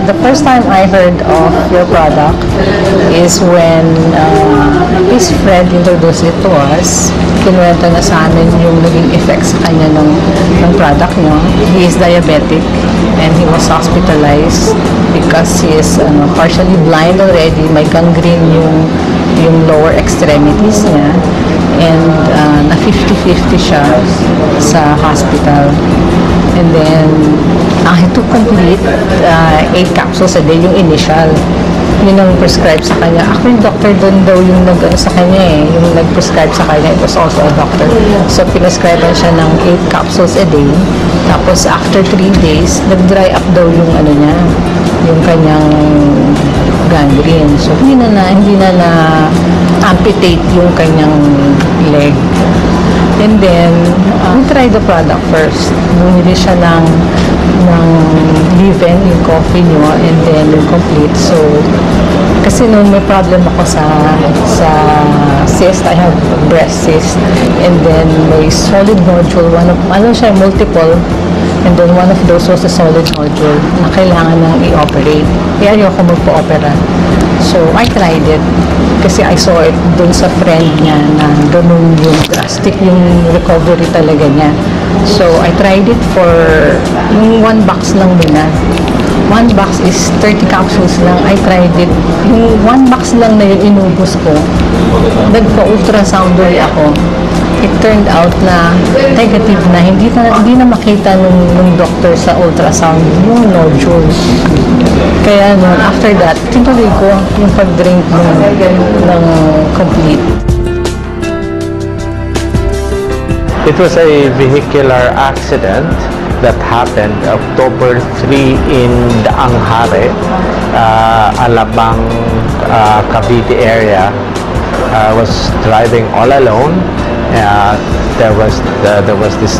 The first time I heard of your product is when his friend introduced it to us. Kinuwento na sa amin yung naging effects sa kanya ng product nyo. He is diabetic and he was hospitalized because he is partially blind already. May gangrene yung lower extremities niya. And na 50-50 siya sa hospital. And then, he took complete 8 capsules a day, yung initial. Yun ang prescribe sa kanya. Ako yung doctor doon daw yung sa kanya yung nag-prescribe sa kanya. It was also a doctor. So, pinescribean siya ng 8 capsules a day. Tapos, after 3 days, nag-dry up daw yung niya, yung kanyang gangrene. So, hindi na amputate yung kanyang leg. And then, we tried the product first. Bumili siya ng leave-in, yung coffee nyo, and then yung complete. So, kasi nung may problem ako sa cyst, I have breast cyst, and then may solid nodule, multiple, and then one of those was a solid nodule na kailangan nang i-operate. Kaya ayoko magpo-opera. So, I tried it. Kasi I saw it dun sa friend niya na ganun yung drastic yung recovery talaga niya. So, I tried it for yung 1 box lang muna. 1 box is 30 capsules lang. I tried it. Yung 1 box lang na yun inubos ko. Nagpa-ultrasound ulit ako. It turned out na negative na. Hindi na makita nung doctor sa ultrasound yung nodules. Kaya noon, after that, tinuloy ko yung pag-drink ng complete. It was a vehicular accident that happened October 3 in Daanghare, Alabang, Cavite area. I was driving all alone. There was this.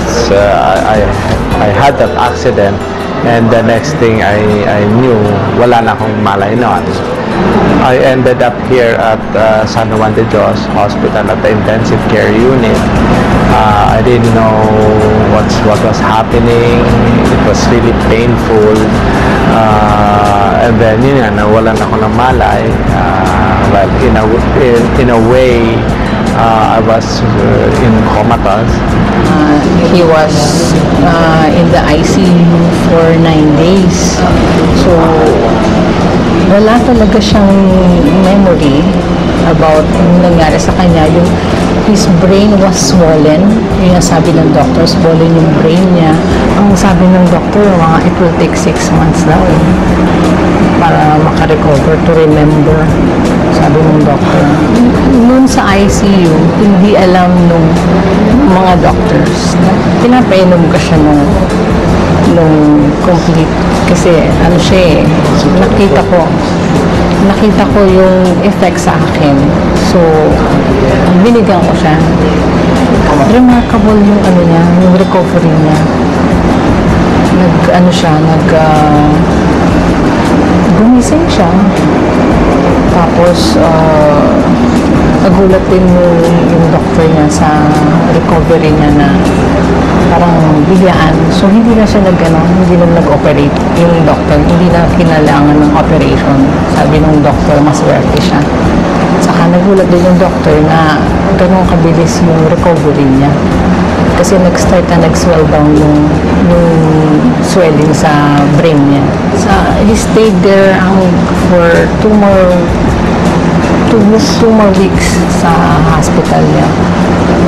I had that accident, and the next thing I knew, wala na akong malay noon. I ended up here at San Juan de Dios Hospital at the intensive care unit. I didn't know what was happening. It was really painful. And then yun nga, nawalan ako ng malay. But in a way, I was in comatose. He was in the ICU for 9 days. So, wala talaga siyang memory about yung nangyari sa kanya. His brain was swollen. Yung sabi ng doctor, swollen yung brain niya. Ang sabi ng doctor, it will take 6 months daw para makarecover, to remember. Sabi ng doctor. Noon sa ICU, hindi alam nung mga doctors na pinapainom ka siya nung complete. Kasi siya nakita ko yung effect sa akin. So, binigyan ko siya. Remarkable yung niya, yung recovery niya. Gumising siya. Tapos, nagulat din yung doctor niya sa recovery niya na parang biglaan. So, hindi na siya hindi na nag-operate yung doctor. Hindi na kinailangan ng operation. Sabi ng doctor, maswerte siya. Saka nagulat din yung doctor na ganun kabilis yung recovery niya. Kasi nag-swell down yung swelling sa brain niya. He stayed there for 2 more weeks sa hospital niya.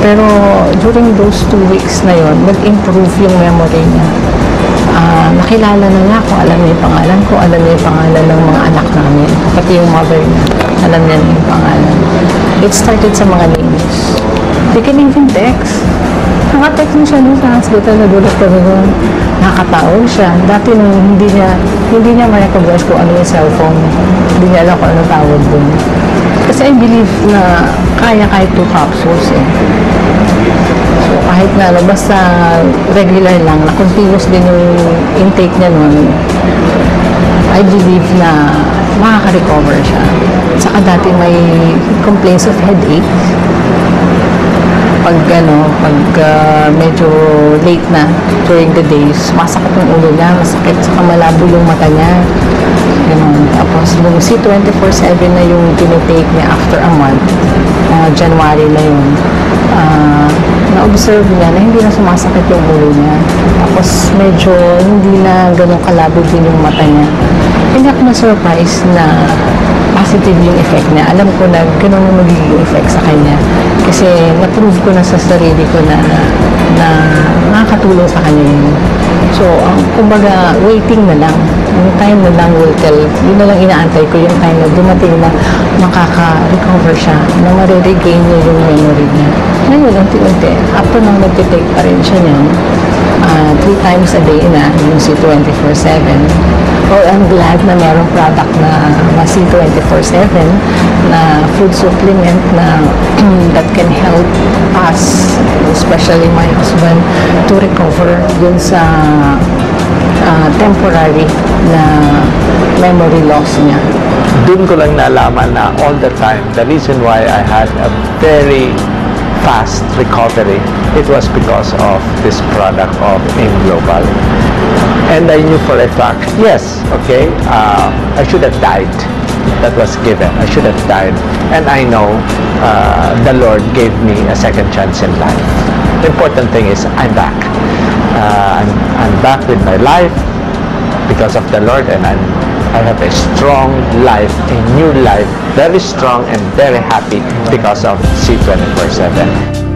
Pero during those 2 weeks na yon, nag-improve yung memory niya. Nakilala na niya ako, alam niya yung pangalan ko, alam niya yung pangalan ng mga anak namin, pati yung mother niya, alam niya yung pangalan. It started sa mga names. They can even text. Nakatext mo siya sa hospital, nagulat kami doon. Nakakataon siya. Dati nung hindi niya ma-recognize kung ano yung cellphone. Hindi niya alam kung ano tawag doon. Kasi I believe na kaya kahit 2 capsules So, kahit na basta regular lang, na continuous din yung intake niya noon, I believe na makaka-recover siya. Saka dati may complaints of headache. Pag medyo late na during the days, masakit yung ulo niya, masakit, saka malabo yung mata niya. Tapos, nung C24/7 na yung tinitake niya after a month, January na yun, na-observe niya na hindi na sumasakit yung ulo niya. Tapos, medyo hindi na ganun kalabo din yung mata niya. Hindi ako na-surprise na positive yung effect niya. Alam ko na ganun yung magiging effect sa kanya. Kasi na-prove ko na sa sarili ko na nakakatulong sa kanya yun. So, kumbaga, waiting na lang. Yung time na lang will tell. Yun na lang inaantay ko yung time na dumating na makaka-recover siya, na mariregain niya yung memory niya. Ngayon, unti-unti, after nang nagtitake pa rin siya niyan, 3 times a day na, yung C24/7. Or I'm glad na merong product na C24/7 na food supplement na that can help us, especially my husband, to recover dun sa temporary na memory loss niya. Doon ko lang nalaman na all the time, the reason why I had a very fast recovery, it was because of this product of AIM Global. And I knew for a fact, yes, okay, I should have died. That was given. I should have died. And I know the Lord gave me a second chance in life. The important thing is I'm back. I'm back with my life because of the Lord, and I have a strong life, a new life, very strong and very happy because of C24/7.